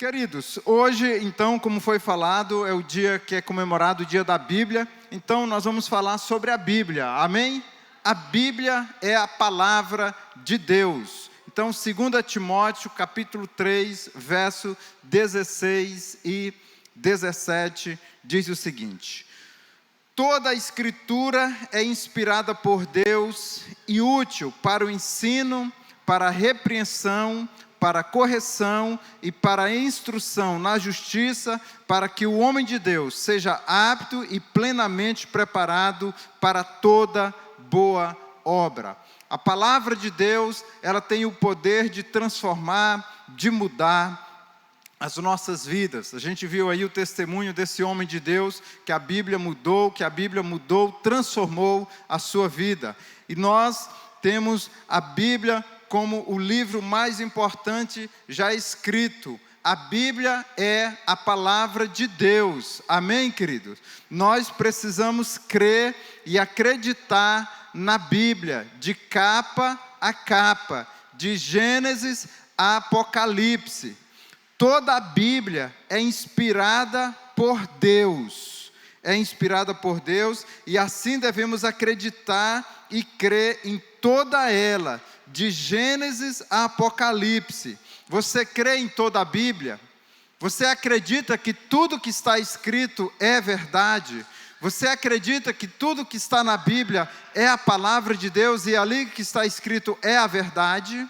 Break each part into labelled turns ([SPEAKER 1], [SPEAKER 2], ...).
[SPEAKER 1] Queridos, hoje, então, como foi falado, é o dia que é comemorado o dia da Bíblia. Então, nós vamos falar sobre a Bíblia, amém? A Bíblia é a palavra de Deus. Então, 2 Timóteo, capítulo 3, verso 16 e 17, diz o seguinte: toda a Escritura é inspirada por Deus e útil para o ensino, para a repreensão, para a correção e para a instrução na justiça, para que o homem de Deus seja apto e plenamente preparado para toda boa obra. A palavra de Deus, ela tem o poder de transformar, de mudar as nossas vidas. A gente viu aí o testemunho desse homem de Deus, que a Bíblia mudou, transformou a sua vida. E nós temos a Bíblia como o livro mais importante já escrito. A Bíblia é a palavra de Deus. Amém, queridos? Nós precisamos crer e acreditar na Bíblia, de capa a capa, de Gênesis a Apocalipse. Toda a Bíblia é inspirada por Deus. É inspirada por Deus e assim devemos acreditar e crer em toda ela, de Gênesis a Apocalipse. Você crê em toda a Bíblia? Você acredita que tudo que está escrito é verdade? Você acredita que tudo que está na Bíblia é a palavra de Deus e ali que está escrito é a verdade?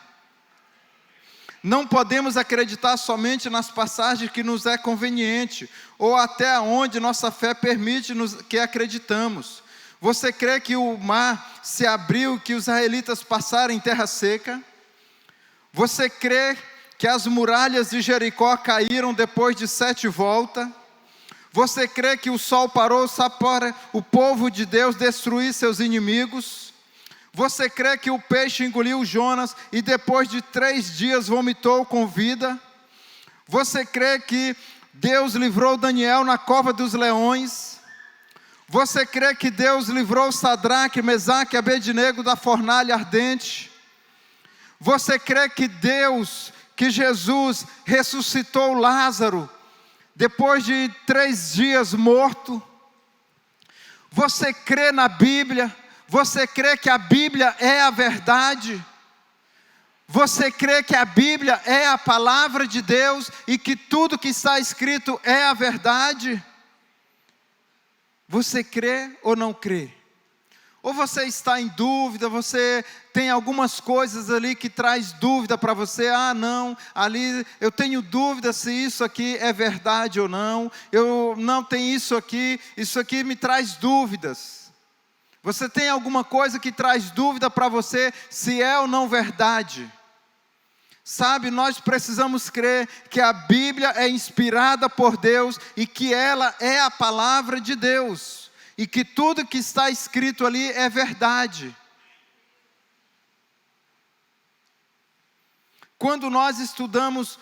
[SPEAKER 1] Não podemos acreditar somente nas passagens que nos é conveniente, ou até onde nossa fé permite que acreditamos. Você crê que o mar se abriu, que os israelitas passaram em terra seca? Você crê que as muralhas de Jericó caíram depois de 7 voltas? Você crê que o sol parou só para o povo de Deus destruir seus inimigos? Você crê que o peixe engoliu Jonas e depois de 3 dias vomitou com vida? Você crê que Deus livrou Daniel na cova dos leões? Você crê que Deus livrou Sadraque, Mesaque e Abednego da fornalha ardente? Você crê que Jesus ressuscitou Lázaro depois de 3 dias morto? Você crê na Bíblia? Você crê que a Bíblia é a verdade? Você crê que a Bíblia é a palavra de Deus e que tudo que está escrito é a verdade? Você crê ou não crê? Ou você está em dúvida, você tem algumas coisas ali que traz dúvida para você. Ah, não, ali eu tenho dúvida se isso aqui é verdade ou não. Eu não tenho isso aqui me traz dúvidas. Você tem alguma coisa que traz dúvida para você se é ou não verdade? Sabe, nós precisamos crer que a Bíblia é inspirada por Deus e que ela é a palavra de Deus. E que tudo que está escrito ali é verdade. Quando nós estudamos,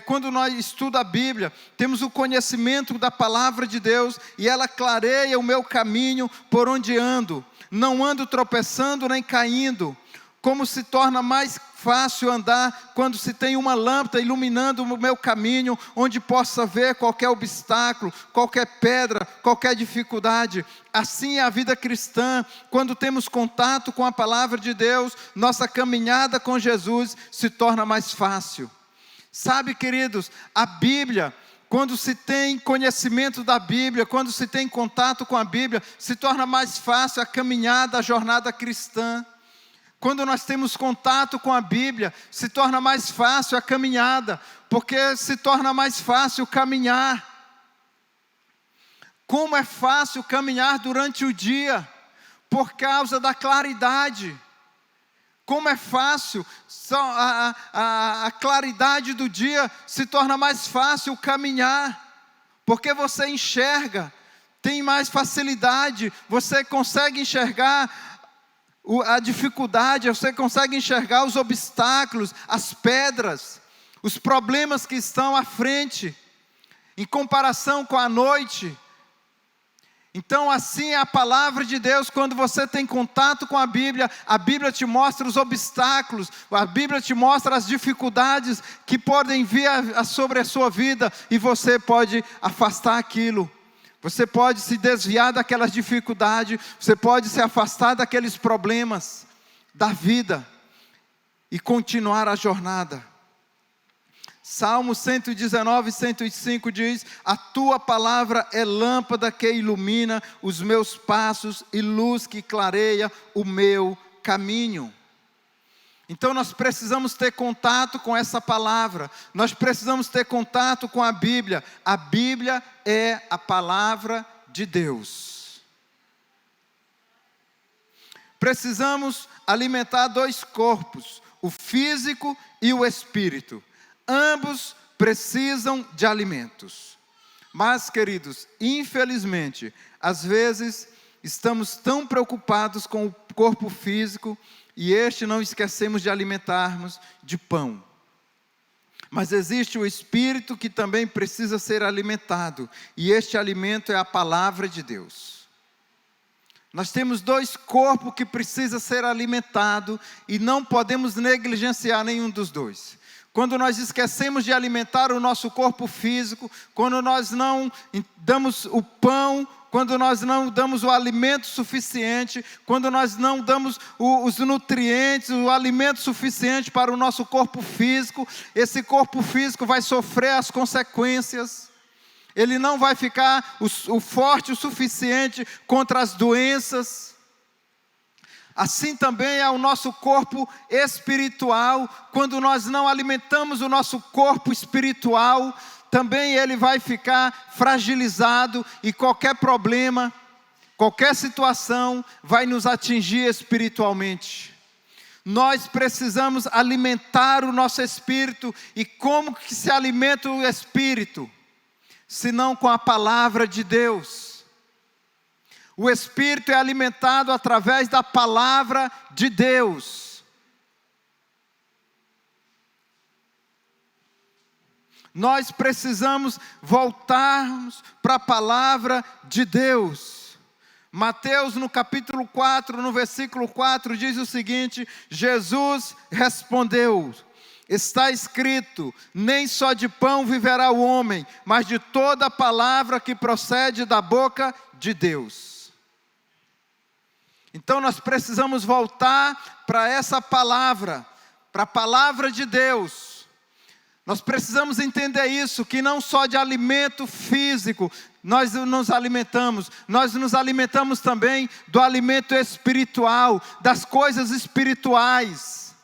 [SPEAKER 1] quando nós estudamos a Bíblia, temos o conhecimento da palavra de Deus e ela clareia o meu caminho por onde ando. Não ando tropeçando nem caindo. Como se torna mais fácil andar quando se tem uma lâmpada iluminando o meu caminho, onde possa ver qualquer obstáculo, qualquer pedra, qualquer dificuldade. Assim é a vida cristã. Quando temos contato com a palavra de Deus, nossa caminhada com Jesus se torna mais fácil. Sabe, queridos, a Bíblia, quando se tem conhecimento da Bíblia, quando se tem contato com a Bíblia, se torna mais fácil a caminhada, a jornada cristã. Quando nós temos contato com a Bíblia, se torna mais fácil a caminhada, porque se torna mais fácil caminhar. Como é fácil caminhar durante o dia, por causa da claridade. Como é fácil, a claridade do dia se torna mais fácil caminhar, porque você enxerga, tem mais facilidade, você consegue enxergar a dificuldade, você consegue enxergar os obstáculos, as pedras, os problemas que estão à frente, em comparação com a noite. Então assim é a palavra de Deus. Quando você tem contato com a Bíblia te mostra os obstáculos, a Bíblia te mostra as dificuldades que podem vir sobre a sua vida, e você pode afastar aquilo, você pode se desviar daquelas dificuldades, você pode se afastar daqueles problemas da vida e continuar a jornada. Salmo 119, 105 diz: a tua palavra é lâmpada que ilumina os meus passos e luz que clareia o meu caminho. Então nós precisamos ter contato com essa palavra, nós precisamos ter contato com a Bíblia. A Bíblia é a palavra de Deus. Precisamos alimentar dois corpos, o físico e o espírito. Ambos precisam de alimentos. Mas, queridos, infelizmente, às vezes estamos tão preocupados com o corpo físico e não esquecemos de alimentarmos de pão. Mas existe o espírito que também precisa ser alimentado, e este alimento é a palavra de Deus. Nós temos dois corpos que precisam ser alimentados e não podemos negligenciar nenhum dos dois. Quando nós esquecemos de alimentar o nosso corpo físico, quando nós não damos o pão, quando nós não damos o alimento suficiente, quando nós não damos os nutrientes, o alimento suficiente para o nosso corpo físico, esse corpo físico vai sofrer as consequências. Ele não vai ficar forte o suficiente contra as doenças. Assim também é o nosso corpo espiritual. Quando nós não alimentamos o nosso corpo espiritual, também ele vai ficar fragilizado, e qualquer problema, qualquer situação vai nos atingir espiritualmente. Nós precisamos alimentar o nosso espírito. E como que se alimenta o espírito? Senão com a palavra de Deus. O espírito é alimentado através da palavra de Deus. Nós precisamos voltarmos para a palavra de Deus. Mateus, no capítulo 4, no versículo 4, diz o seguinte: Jesus respondeu: está escrito, nem só de pão viverá o homem, mas de toda a palavra que procede da boca de Deus. Então nós precisamos voltar para essa palavra, para a palavra de Deus. Nós precisamos entender isso, que não só de alimento físico nós nos alimentamos também do alimento espiritual, das coisas espirituais.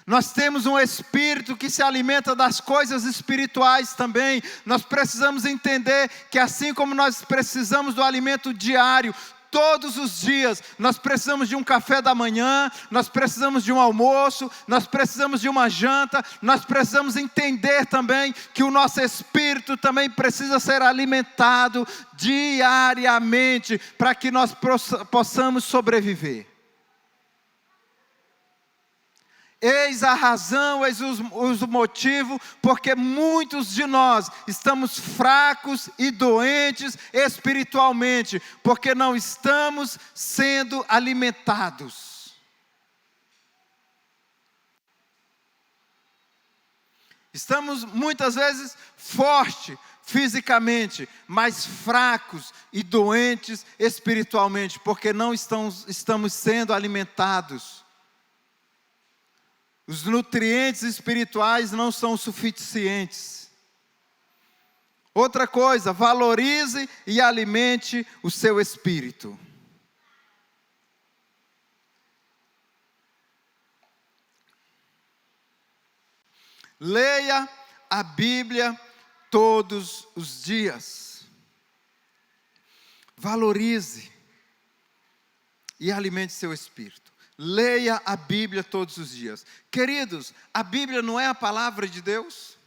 [SPEAKER 1] Nós temos um espírito que se alimenta das coisas espirituais também. Nós precisamos entender que assim como nós precisamos do alimento diário, todos os dias, nós precisamos de um café da manhã, nós precisamos de um almoço, nós precisamos de uma janta, nós precisamos entender também que o nosso espírito também precisa ser alimentado diariamente, para que nós possamos sobreviver. Eis a razão, eis o motivo, porque muitos de nós estamos fracos e doentes espiritualmente, porque não estamos sendo alimentados. Estamos muitas vezes fortes fisicamente, mas fracos e doentes espiritualmente, porque não estamos sendo alimentados. Os nutrientes espirituais não são suficientes. Outra coisa, valorize e alimente o seu espírito. Leia a Bíblia todos os dias. Valorize e alimente seu espírito. Leia a Bíblia todos os dias. Queridos, a Bíblia não é a palavra de Deus?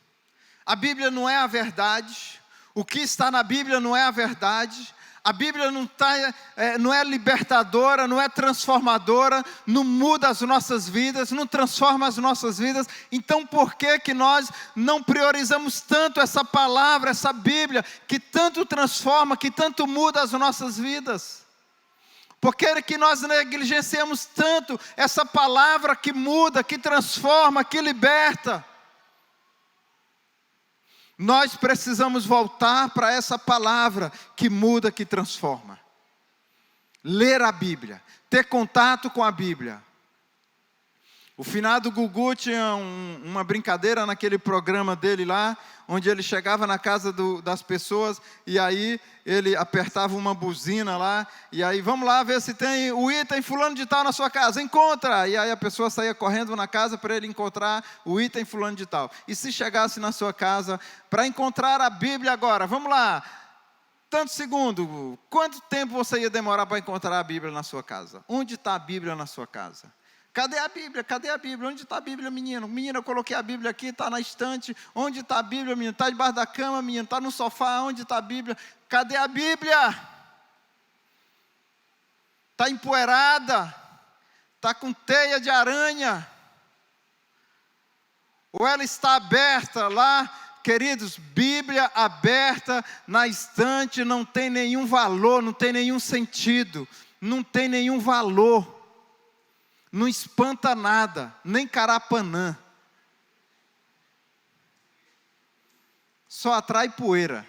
[SPEAKER 1] A Bíblia não é a verdade? O que está na Bíblia não é a verdade? A Bíblia não é libertadora, não é transformadora, não muda as nossas vidas, não transforma as nossas vidas. Então por que nós não priorizamos tanto essa palavra, essa Bíblia, que tanto transforma, que tanto muda as nossas vidas? Por que nós negligenciamos tanto essa palavra que muda, que transforma, que liberta? Nós precisamos voltar para essa palavra que muda, que transforma. Ler a Bíblia, ter contato com a Bíblia. O finado Gugu tinha uma brincadeira naquele programa dele lá, onde ele chegava na casa das pessoas e aí ele apertava uma buzina lá, e aí vamos lá ver se tem o item fulano de tal na sua casa, encontra! E aí a pessoa saía correndo na casa para ele encontrar o item fulano de tal. E se chegasse na sua casa, para encontrar a Bíblia agora, vamos lá, tanto segundo, quanto tempo você ia demorar para encontrar a Bíblia na sua casa? Onde está a Bíblia na sua casa? Cadê a Bíblia? Cadê a Bíblia? Onde está a Bíblia, menino? Menino, eu coloquei a Bíblia aqui, está na estante. Onde está a Bíblia, menino? Está debaixo da cama, menino? Está no sofá, onde está a Bíblia? Cadê a Bíblia? Está empoeirada? Está com teia de aranha? Ou ela está aberta lá? Queridos, Bíblia aberta na estante não tem nenhum valor, não tem nenhum sentido, não tem nenhum valor. Não espanta nada, nem carapanã. Só atrai poeira.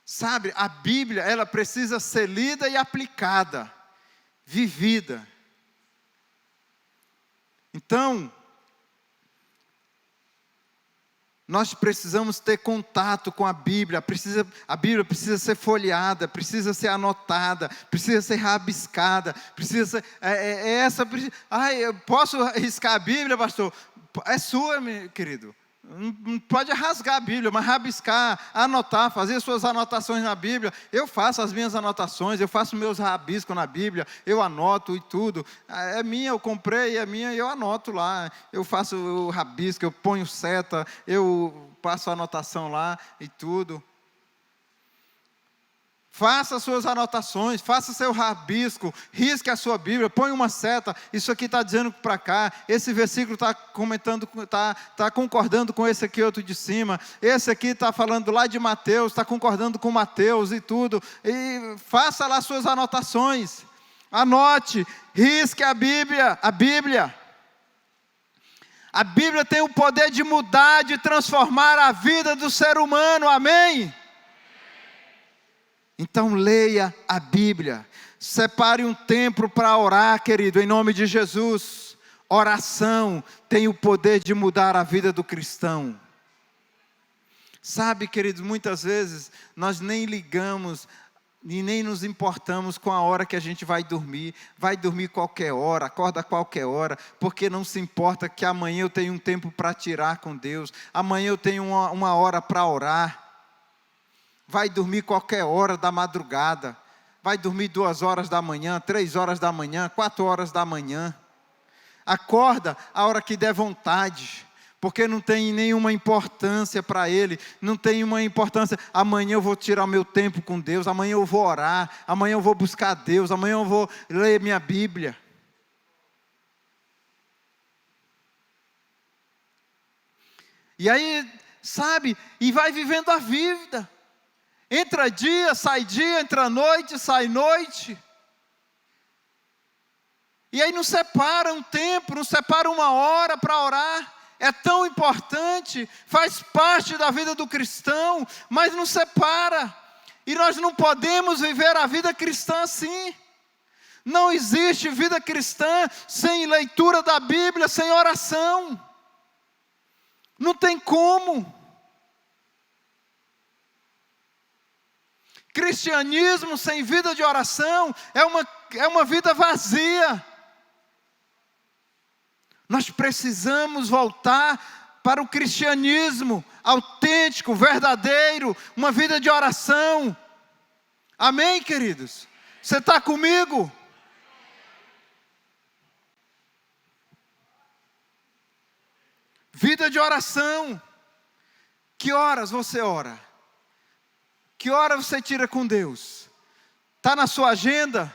[SPEAKER 1] Sabe, a Bíblia, ela precisa ser lida e aplicada, vivida. Então, nós precisamos ter contato com a Bíblia. A Bíblia precisa ser folheada, precisa ser anotada, precisa ser rabiscada, precisa ser... eu posso riscar a Bíblia, pastor? É sua, meu querido. Não pode rasgar a Bíblia, mas rabiscar, anotar, fazer suas anotações na Bíblia. Eu faço as minhas anotações, eu faço meus rabiscos na Bíblia, eu anoto e tudo. É minha, eu comprei, é minha, eu anoto lá. Eu faço o rabisco, eu ponho seta, eu passo a anotação lá e tudo. Faça suas anotações, faça seu rabisco, risque a sua Bíblia, põe uma seta, isso aqui está dizendo para cá, esse versículo está comentando, está concordando com esse aqui outro de cima, esse aqui está falando lá de Mateus, está concordando com Mateus e tudo, e faça lá suas anotações, anote, risque a Bíblia. A Bíblia tem o poder de mudar, de transformar a vida do ser humano, amém? Então leia a Bíblia, separe um tempo para orar, querido, em nome de Jesus. Oração tem o poder de mudar a vida do cristão. Sabe, queridos, muitas vezes nós nem ligamos e nem nos importamos com a hora que a gente vai dormir qualquer hora, acorda qualquer hora, porque não se importa que amanhã eu tenho um tempo para tirar com Deus, amanhã eu tenho uma hora para orar. Vai dormir qualquer hora da madrugada, vai dormir 2 horas da manhã, 3 horas da manhã, 4 horas da manhã. Acorda a hora que der vontade, porque não tem nenhuma importância para ele, não tem uma importância, amanhã eu vou tirar meu tempo com Deus, amanhã eu vou orar, amanhã eu vou buscar Deus, amanhã eu vou ler minha Bíblia. E aí, sabe, e vai vivendo a vida. Entra dia, entra noite, sai noite. E aí não separa um tempo, não separa uma hora para orar. É tão importante, faz parte da vida do cristão, mas não separa. E nós não podemos viver a vida cristã assim. Não existe vida cristã sem leitura da Bíblia, sem oração. Não tem como. Cristianismo sem vida de oração é uma vida vazia. Nós precisamos voltar para o cristianismo autêntico, verdadeiro, uma vida de oração. Amém, queridos? Você está comigo? Vida de oração. Que horas você ora? Que hora você tira com Deus? Está na sua agenda?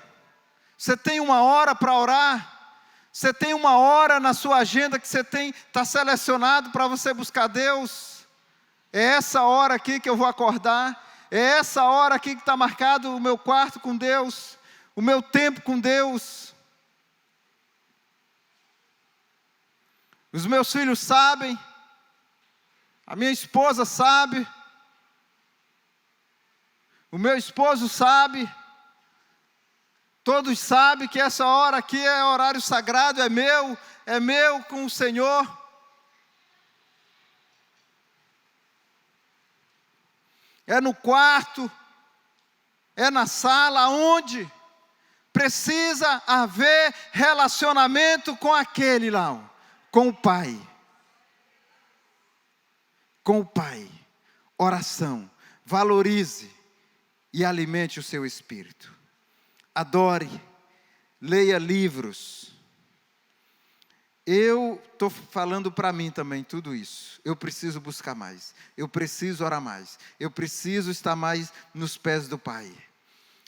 [SPEAKER 1] Você tem uma hora para orar? Você tem uma hora na sua agenda que está selecionado para você buscar Deus? É essa hora aqui que eu vou acordar? É essa hora aqui que está marcado o meu quarto com Deus? O meu tempo com Deus? Os meus filhos sabem? A minha esposa sabe? O meu esposo sabe? Todos sabem que essa hora aqui é horário sagrado, é meu com o Senhor. É no quarto, é na sala, onde precisa haver relacionamento com aquele lá, com o Pai. Com o Pai. Oração. Valorize e alimente o seu espírito. Adore, leia livros. Eu estou falando para mim também tudo isso. Eu preciso buscar mais. Eu preciso orar mais. Eu preciso estar mais nos pés do Pai.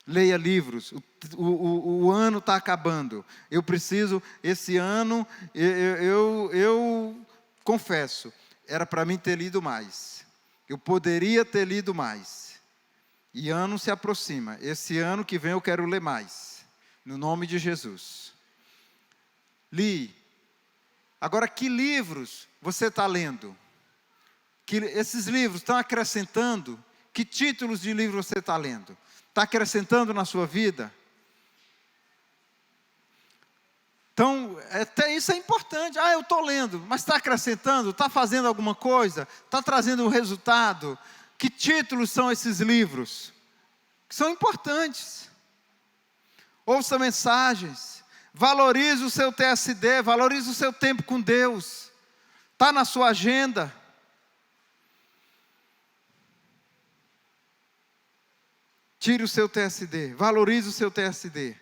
[SPEAKER 1] Leia livros. O ano está acabando. Eu preciso, esse ano, eu confesso, era para mim ter lido mais. Eu poderia ter lido mais. E ano se aproxima. Esse ano que vem eu quero ler mais. No nome de Jesus. Li. Agora, que livros você está lendo? Que esses livros estão acrescentando? Que títulos de livro você está lendo? Está acrescentando na sua vida? Então, até isso é importante. Eu estou lendo, mas está acrescentando? Está fazendo alguma coisa? Está trazendo um resultado? Que títulos são esses livros? Que são importantes. Ouça mensagens. Valorize o seu TSD. Valorize o seu tempo com Deus. Está na sua agenda. Tire o seu TSD. Valorize o seu TSD.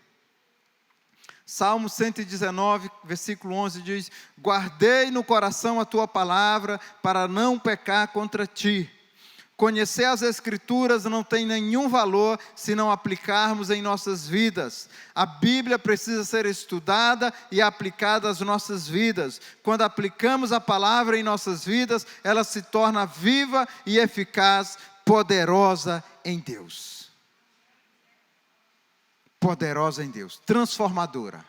[SPEAKER 1] Salmo 119, versículo 11 diz: guardei no coração a tua palavra para não pecar contra ti. Conhecer as Escrituras não tem nenhum valor se não aplicarmos em nossas vidas. A Bíblia precisa ser estudada e aplicada às nossas vidas. Quando aplicamos a palavra em nossas vidas, ela se torna viva e eficaz, poderosa em Deus. Poderosa em Deus, transformadora.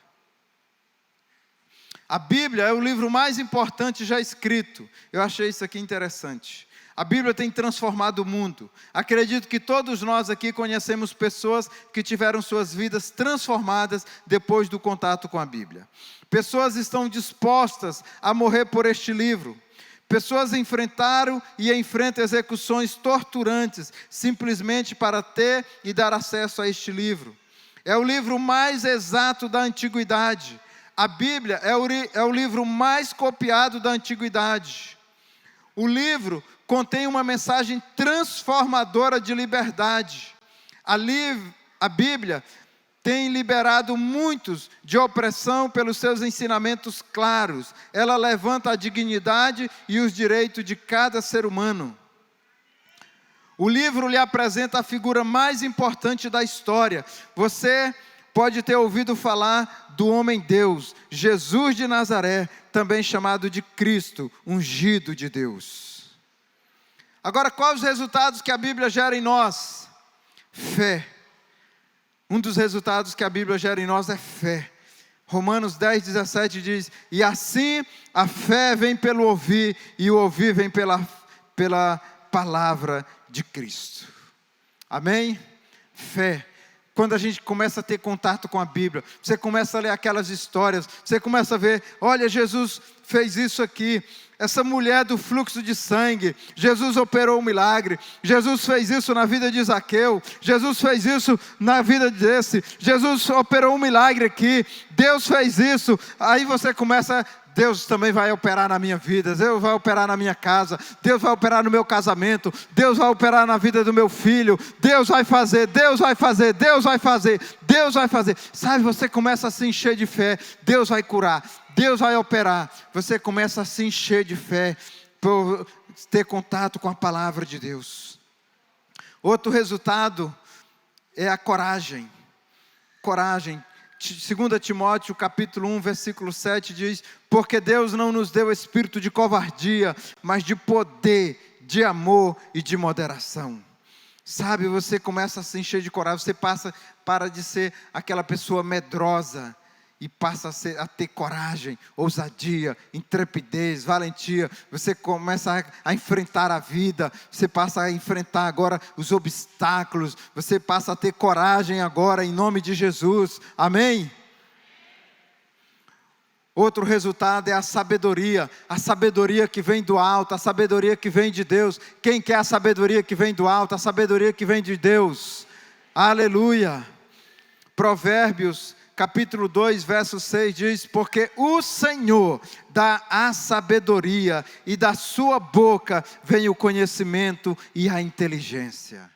[SPEAKER 1] A Bíblia é o livro mais importante já escrito. Eu achei isso aqui interessante. A Bíblia tem transformado o mundo. Acredito que todos nós aqui conhecemos pessoas que tiveram suas vidas transformadas depois do contato com a Bíblia. Pessoas estão dispostas a morrer por este livro. Pessoas enfrentaram e enfrentam execuções torturantes simplesmente para ter e dar acesso a este livro. É o livro mais exato da antiguidade. A Bíblia é o livro mais copiado da antiguidade. O livro contém uma mensagem transformadora de liberdade. A Bíblia tem liberado muitos de opressão pelos seus ensinamentos claros. Ela levanta a dignidade e os direitos de cada ser humano. O livro lhe apresenta a figura mais importante da história. Você pode ter ouvido falar do homem-Deus, Jesus de Nazaré, também chamado de Cristo, ungido de Deus. Agora, quais os resultados que a Bíblia gera em nós? Fé. Um dos resultados que a Bíblia gera em nós é fé. Romanos 10, 17 diz: e assim a fé vem pelo ouvir, e o ouvir vem pela palavra de Cristo. Amém? Fé. Quando a gente começa a ter contato com a Bíblia, você começa a ler aquelas histórias, você começa a ver, olha, Jesus fez isso aqui, essa mulher do fluxo de sangue, Jesus operou um milagre, Jesus fez isso na vida de Zaqueu, Jesus fez isso na vida desse, Jesus operou um milagre aqui, Deus fez isso, aí você começa, Deus também vai operar na minha vida, Deus vai operar na minha casa, Deus vai operar no meu casamento, Deus vai operar na vida do meu filho, Deus vai fazer, Deus vai fazer, Deus vai fazer, Deus vai fazer. Sabe, você começa a se encher de fé, Deus vai curar, Deus vai operar. Você começa a se encher de fé. ter contato com a palavra de Deus. Outro resultado é a coragem. Coragem. 2 Timóteo capítulo 1, versículo 7 diz: porque Deus não nos deu espírito de covardia, mas de poder, de amor e de moderação. Sabe, você começa a se encher de coragem, você para de ser aquela pessoa medrosa e passa a ter coragem, ousadia, intrepidez, valentia. Você começa a enfrentar a vida, você passa a enfrentar agora os obstáculos, você passa a ter coragem agora em nome de Jesus, amém? Outro resultado é a sabedoria que vem do alto, a sabedoria que vem de Deus. Quem quer a sabedoria que vem do alto? A sabedoria que vem de Deus, aleluia. Provérbios capítulo 2, verso 6 diz: porque o Senhor dá a sabedoria, e da sua boca vem o conhecimento e a inteligência.